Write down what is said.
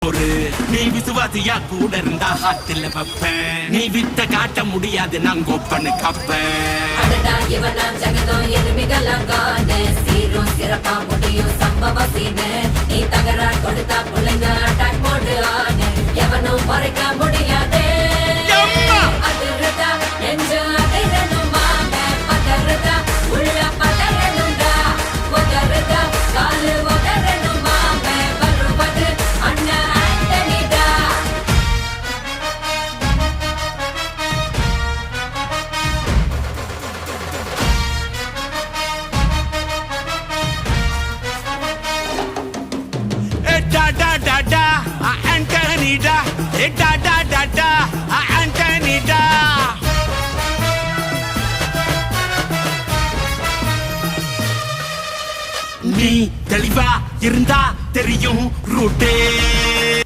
பொறு. நீ விசுவாசியா கூட இருந்தா ஹாத்துல வைப்பேன். நீ வித்த காட்ட முடியாது நான் கொப்பனு கப்பேன். இவனாம் ஜகதம் எதுமிகலங்கான சீரும் சிறப்பா முடியும் சம்பவ சீனு. நீ தகரா கொடுத்தா பிள்ளைங்க அட்டாக் போடு ஆனு. எவனும் மறைக்க முடியாதே. அதிர்றதா நெஞ்சு அதிரணுமாங்க. பதறதா உள்ள பதறணுண்டா. உதறதா காலு உதறணுமாங்க. வருவது அண்ணன் ஆண்டனிடா. Antonida, Antonida. நீ தெளிவா இருந்தா தெரியும் ரூட்டே.